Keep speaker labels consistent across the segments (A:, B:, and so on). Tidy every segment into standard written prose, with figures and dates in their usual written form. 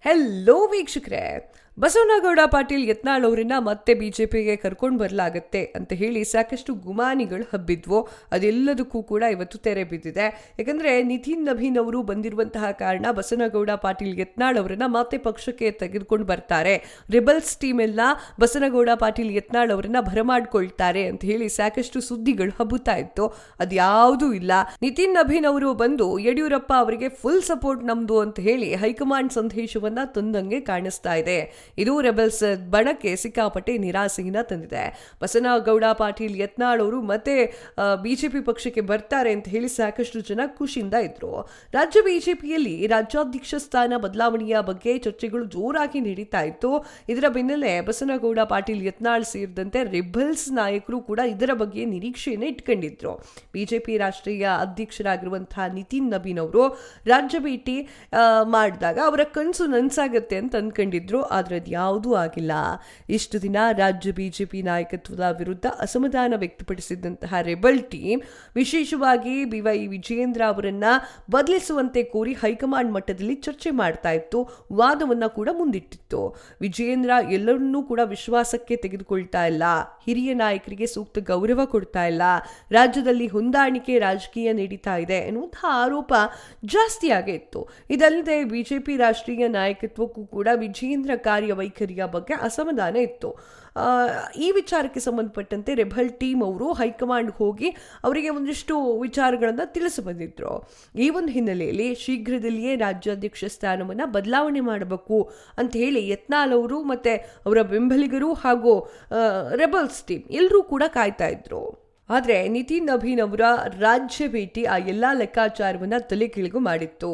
A: Hello ವೀಕ್ಷಕರೇ, ಬಸವನಗೌಡ ಪಾಟೀಲ್ ಯತ್ನಾಳ್ ಅವರನ್ನ ಮತ್ತೆ ಬಿಜೆಪಿಗೆ ಕರ್ಕೊಂಡು ಬರಲಾಗತ್ತೆ ಅಂತ ಹೇಳಿ ಸಾಕಷ್ಟು ಗುಮಾನಿಗಳು ಹಬ್ಬಿದ್ವು. ಅದೆಲ್ಲದಕ್ಕೂ ಕೂಡ ಇವತ್ತು ತೆರೆ ಬಿದ್ದಿದೆ. ಯಾಕಂದ್ರೆ ನಿತಿನ್ ನಬೀನ್ ಅವರು ಬಂದಿರುವಂತಹ ಕಾರಣ ಬಸವನಗೌಡ ಪಾಟೀಲ್ ಯತ್ನಾಳ್ ಅವರನ್ನ ಮತ್ತೆ ಪಕ್ಷಕ್ಕೆ ತೆಗೆದುಕೊಂಡು ಬರ್ತಾರೆ, ರಿಬಲ್ಸ್ ಟೀಮ್ ಎಲ್ಲ ಬಸವನಗೌಡ ಪಾಟೀಲ್ ಯತ್ನಾಳ್ ಅವರನ್ನ ಭರಮಾಡ್ಕೊಳ್ತಾರೆ ಅಂತ ಹೇಳಿ ಸಾಕಷ್ಟು ಸುದ್ದಿಗಳು ಹಬ್ಬುತ್ತಾ ಇತ್ತು. ಅದ್ಯಾವುದೂ ಇಲ್ಲ. ನಿತಿನ್ ನಬೀನ್ ಅವರು ಬಂದು ಯಡಿಯೂರಪ್ಪ ಅವರಿಗೆ ಫುಲ್ ಸಪೋರ್ಟ್ ನಮ್ದು ಅಂತ ಹೇಳಿ ಹೈಕಮಾಂಡ್ ಸಂದೇಶವನ್ನ ತಂದಂಗೆ ಕಾಣಿಸ್ತಾ ಇದೆ. ಇದು ರೆಬಲ್ಸ್ ಬಣಕ್ಕೆ ಸಿಕ್ಕಾಪಟ್ಟೆ ನಿರಾಸೆಯಿಂದ ತಂದಿದೆ. ಬಸವನಗೌಡ ಪಾಟೀಲ್ ಯತ್ನಾಳ್ ಅವರು ಮತ್ತೆ ಬಿಜೆಪಿ ಪಕ್ಷಕ್ಕೆ ಬರ್ತಾರೆ ಅಂತ ಹೇಳಿ ಸಾಕಷ್ಟು ಜನ ಖುಷಿಯಿಂದ ಇದ್ರು. ರಾಜ್ಯ ಬಿಜೆಪಿಯಲ್ಲಿ ರಾಜ್ಯಾಧ್ಯಕ್ಷ ಸ್ಥಾನ ಬದಲಾವಣೆಯ ಬಗ್ಗೆ ಚರ್ಚೆಗಳು ಜೋರಾಗಿ ನಡೀತಾ ಇತ್ತು. ಇದರ ಬೆನ್ನಲ್ಲೇ ಬಸವನಗೌಡ ಪಾಟೀಲ್ ಯತ್ನಾಳ್ ಸೇರಿದಂತೆ ರೆಬಲ್ಸ್ ನಾಯಕರು ಕೂಡ ಇದರ ಬಗ್ಗೆ ನಿರೀಕ್ಷೆಯನ್ನು ಇಟ್ಕೊಂಡಿದ್ರು. ಬಿಜೆಪಿ ರಾಷ್ಟ್ರೀಯ ಅಧ್ಯಕ್ಷರಾಗಿರುವಂತಹ ನಿತಿನ್ ನಬೀನ್ ಅವರು ರಾಜ್ಯ ಭೇಟಿ ಮಾಡಿದಾಗ ಅವರ ಕನಸು ನನ್ಸಾಗತ್ತೆ ಅಂತ ಅಂದ್ಕೊಂಡಿದ್ರು. ಆದ್ರೆ ಯಾವುದೂ ಆಗಿಲ್ಲ. ಇಷ್ಟು ದಿನ ರಾಜ್ಯ ಬಿಜೆಪಿ ನಾಯಕತ್ವದ ವಿರುದ್ಧ ಅಸಮಾಧಾನ ವ್ಯಕ್ತಪಡಿಸಿದಂತಹ ರೆಬಲ್ ಟೀಮ್ ವಿಶೇಷವಾಗಿ ಬಿವೈ ವಿಜಯೇಂದ್ರ ಅವರನ್ನ ಬದಲಿಸುವಂತೆ ಕೋರಿ ಹೈಕಮಾಂಡ್ ಮಟ್ಟದಲ್ಲಿ ಚರ್ಚೆ ಮಾಡ್ತಾ ಇತ್ತು, ವಾದವನ್ನ ಕೂಡ ಮುಂದಿಟ್ಟಿತ್ತು. ವಿಜಯೇಂದ್ರ ಎಲ್ಲರನ್ನೂ ಕೂಡ ವಿಶ್ವಾಸಕ್ಕೆ ತೆಗೆದುಕೊಳ್ತಾ ಇಲ್ಲ, ಹಿರಿಯ ನಾಯಕರಿಗೆ ಸೂಕ್ತ ಗೌರವ ಕೊಡ್ತಾ ಇಲ್ಲ, ರಾಜ್ಯದಲ್ಲಿ ಹೊಂದಾಣಿಕೆ ರಾಜಕೀಯ ನಡೀತಾ ಇದೆ ಎನ್ನುವಂತಹ ಆರೋಪ ಜಾಸ್ತಿಯಾಗೇ ಇತ್ತು. ಇದಲ್ಲದೆ ಬಿಜೆಪಿ ರಾಷ್ಟ್ರೀಯ ನಾಯಕತ್ವಕ್ಕೂ ಕೂಡ ವಿಜಯೇಂದ್ರ ಕಾರ್ಯವೈಖರಿಯ ಬಗ್ಗೆ ಅಸಮಾಧಾನ ಇತ್ತು. ಈ ವಿಚಾರಕ್ಕೆ ಸಂಬಂಧಪಟ್ಟಂತೆ ರೆಬಲ್ ಟೀಮ್ ಅವರು ಹೈಕಮಾಂಡ್ ಹೋಗಿ ಅವರಿಗೆ ಒಂದಿಷ್ಟು ವಿಚಾರಗಳನ್ನು ತಿಳಿಸಿ ಬಂದಿದ್ರು. ಈ ಒಂದು ಹಿನ್ನೆಲೆಯಲ್ಲಿ ಶೀಘ್ರದಲ್ಲಿಯೇ ರಾಜ್ಯಾಧ್ಯಕ್ಷ ಸ್ಥಾನವನ್ನು ಬದಲಾವಣೆ ಮಾಡಬೇಕು ಅಂತ ಹೇಳಿ ಯತ್ನಾಳ್ ಅವರು ಮತ್ತೆ ಅವರ ಬೆಂಬಲಿಗರು ಹಾಗೂ ರೆಬಲ್ಸ್ ಟೀಮ್ ಎಲ್ಲರೂ ಕೂಡ ಕಾಯ್ತಾ ಇದ್ರು. ಆದರೆ ನಿತಿನ್ ನಬೀನ್ ಅವರ ರಾಜ್ಯ ಭೇಟಿ ಆ ಎಲ್ಲ ಲೆಕ್ಕಾಚಾರವನ್ನು ತಲೆ ಕೆಳಗು ಮಾಡಿತ್ತು.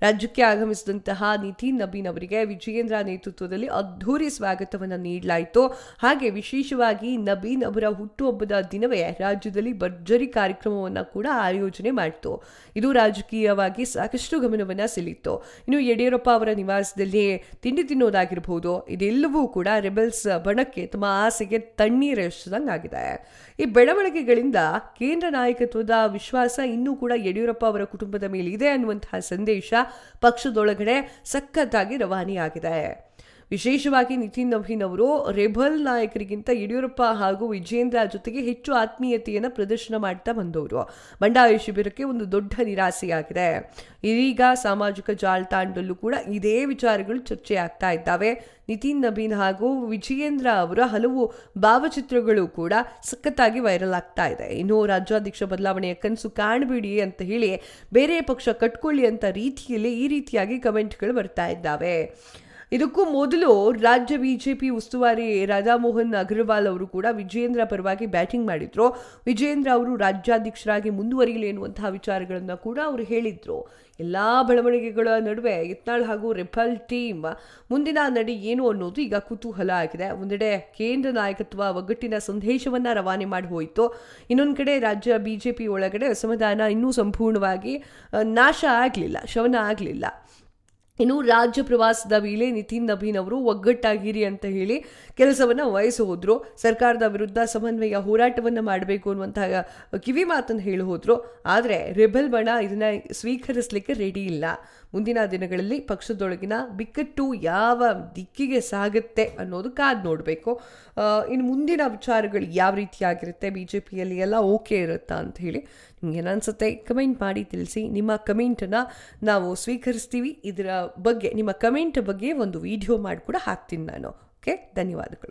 A: ರಾಜ್ಯಕ್ಕೆ ಆಗಮಿಸಿದಂತಹ ನಿತಿನ್ ನಬೀನ್ ಅವರಿಗೆ ವಿಜಯೇಂದ್ರ ನೇತೃತ್ವದಲ್ಲಿ ಅದ್ಧೂರಿ ಸ್ವಾಗತವನ್ನು ನೀಡಲಾಯಿತು. ಹಾಗೆ ವಿಶೇಷವಾಗಿ ನಬೀನ್ ಅವರ ಹುಟ್ಟುಹಬ್ಬದ ದಿನವೇ ರಾಜ್ಯದಲ್ಲಿ ಭರ್ಜರಿ ಕಾರ್ಯಕ್ರಮವನ್ನು ಕೂಡ ಆಯೋಜನೆ ಮಾಡಿತು. ಇದು ರಾಜಕೀಯವಾಗಿ ಸಾಕಷ್ಟು ಗಮನವನ್ನು ಸೆಳೀತು. ಇನ್ನು ಯಡಿಯೂರಪ್ಪ ಅವರ ನಿವಾಸದಲ್ಲಿ ತಿಂಡಿ ತಿನ್ನೋದಾಗಿರಬಹುದು, ಇದೆಲ್ಲವೂ ಕೂಡ ರೆಬಲ್ಸ್ ಬಣಕ್ಕೆ ತಮ್ಮ ಆಸೆಗೆ ತಣ್ಣೀರೆಸದಂಗಾಗಿದೆ. ಈ ಬೆಳವಣಿಗೆಗಳಿಂದ ಕೇಂದ್ರ ನಾಯಕತ್ವದ ವಿಶ್ವಾಸ ಇನ್ನೂ ಕೂಡ ಯಡಿಯೂರಪ್ಪ ಅವರ ಕುಟುಂಬದ ಮೇಲೆ ಇದೆ ಅನ್ನುವಂತಹ ಸಂದೇಶ ಪಕ್ಷದೊಳಗಡೆ ಸಖತ್ತಾಗಿ ರವಾನೆಯಾಗಿದೆ. ವಿಶೇಷವಾಗಿ ನಿತಿನ್ ನಬೀನ್ ಅವರು ರೆಬಲ್ ನಾಯಕರಿಗಿಂತ ಯಡಿಯೂರಪ್ಪ ಹಾಗೂ ವಿಜಯೇಂದ್ರ ಜೊತೆಗೆ ಹೆಚ್ಚು ಆತ್ಮೀಯತೆಯನ್ನು ಪ್ರದರ್ಶನ ಮಾಡ್ತಾ ಬಂದವರು. ಬಂಡಾಯ ಶಿಬಿರಕ್ಕೆ ಒಂದು ದೊಡ್ಡ ನಿರಾಸೆಯಾಗಿದೆ. ಇದೀಗ ಸಾಮಾಜಿಕ ಜಾಲತಾಣದಲ್ಲೂ ಕೂಡ ಇದೇ ವಿಚಾರಗಳು ಚರ್ಚೆ ಆಗ್ತಾ ಇದ್ದಾವೆ. ನಿತಿನ್ ನಬೀನ್ ಹಾಗೂ ವಿಜಯೇಂದ್ರ ಅವರ ಹಲವು ಭಾವಚಿತ್ರಗಳು ಕೂಡ ಸಖತ್ತಾಗಿ ವೈರಲ್ ಆಗ್ತಾ ಇದೆ. ಇನ್ನು ರಾಜ್ಯಾಧ್ಯಕ್ಷ ಬದಲಾವಣೆಯ ಕನಸು ಕಾಣಬೇಡಿ ಅಂತ ಹೇಳಿ ಬೇರೆ ಪಕ್ಷ ಕಟ್ಕೊಳ್ಳಿ ಅಂತ ರೀತಿಯಲ್ಲಿ ಈ ರೀತಿಯಾಗಿ ಕಮೆಂಟ್ಗಳು ಬರ್ತಾ ಇದ್ದಾವೆ. ಇದಕ್ಕೂ ಮೊದಲು ರಾಜ್ಯ ಬಿಜೆಪಿ ಉಸ್ತುವಾರಿ ರಾಧಾಮೋಹನ್ ಅಗರ್ವಾಲ್ ಅವರು ಕೂಡ ವಿಜಯೇಂದ್ರ ಪರವಾಗಿ ಬ್ಯಾಟಿಂಗ್ ಮಾಡಿದ್ರು. ವಿಜಯೇಂದ್ರ ಅವರು ರಾಜ್ಯಾಧ್ಯಕ್ಷರಾಗಿ ಮುಂದುವರಿಯಲಿ ಎನ್ನುವಂತಹ ವಿಚಾರಗಳನ್ನು ಕೂಡ ಅವರು ಹೇಳಿದ್ರು. ಎಲ್ಲ ಬೆಳವಣಿಗೆಗಳ ನಡುವೆ ಯತ್ನಾಳ್ ಹಾಗೂ ರೆಬಲ್ ಟೀಮ್ ಮುಂದಿನ ನಡೆ ಏನು ಅನ್ನೋದು ಈಗ ಕುತೂಹಲ ಆಗಿದೆ. ಒಂದೆಡೆ ಕೇಂದ್ರ ನಾಯಕತ್ವ ಒಗ್ಗಟ್ಟಿನ ಸಂದೇಶವನ್ನ ರವಾನೆ ಮಾಡಿ ಹೋಯಿತು. ಇನ್ನೊಂದು ಕಡೆ ರಾಜ್ಯ ಬಿಜೆಪಿ ಒಳಗಡೆ ಅಸಮಾಧಾನ ಇನ್ನೂ ಸಂಪೂರ್ಣವಾಗಿ ನಾಶ ಆಗಲಿಲ್ಲ, ಶವನ ಆಗಲಿಲ್ಲ. ಇನ್ನು ರಾಜ್ಯ ಪ್ರವಾಸದ ವೇಳೆ ನಿತಿನ್ ನಬೀನ್ ಅವರು ಒಗ್ಗಟ್ಟಾಗಿರಿ ಅಂತ ಹೇಳಿ ಕೆಲಸವನ್ನು ವಹಿಸಿ ಹೋದ್ರು. ಸರ್ಕಾರದ ವಿರುದ್ಧ ಸಮನ್ವಯ ಹೋರಾಟವನ್ನು ಮಾಡಬೇಕು ಅನ್ನುವಂತಹ ಕಿವಿ ಮಾತನ್ನು ಹೇಳಿ ಹೋದ್ರು. ಆದರೆ ರೆಬಲ್ ಬಣ ಇದನ್ನ ಸ್ವೀಕರಿಸಲಿಕ್ಕೆ ರೆಡಿ ಇಲ್ಲ. ಮುಂದಿನ ದಿನಗಳಲ್ಲಿ ಪಕ್ಷದೊಳಗಿನ ಬಿಕ್ಕಟ್ಟು ಯಾವ ದಿಕ್ಕಿಗೆ ಸಾಗುತ್ತೆ ಅನ್ನೋದು ಕಾದು ನೋಡಬೇಕು. ಇನ್ನು ಮುಂದಿನ ವಿಚಾರಗಳು ಯಾವ ರೀತಿಯಾಗಿರುತ್ತೆ, ಬಿಜೆಪಿಯಲ್ಲಿ ಎಲ್ಲ ಓಕೆ ಇರುತ್ತಾ ಅಂತ ಹೇಳಿ ನಿಮ್ಗೇನನ್ಸುತ್ತೆ ಕಮೆಂಟ್ ಮಾಡಿ ತಿಳಿಸಿ. ನಿಮ್ಮ ಕಮೆಂಟನ್ನು ನಾವು ಸ್ವೀಕರಿಸ್ತೀವಿ. ಇದರ ಬಗ್ಗೆ ನಿಮ್ಮ ಕಮೆಂಟ್ ಬಗ್ಗೆ ಒಂದು ವಿಡಿಯೋ ಮಾಡಿ ಕೂಡ ಹಾಕ್ತೀನಿ ನಾನು. ಓಕೆ, ಧನ್ಯವಾದಗಳು.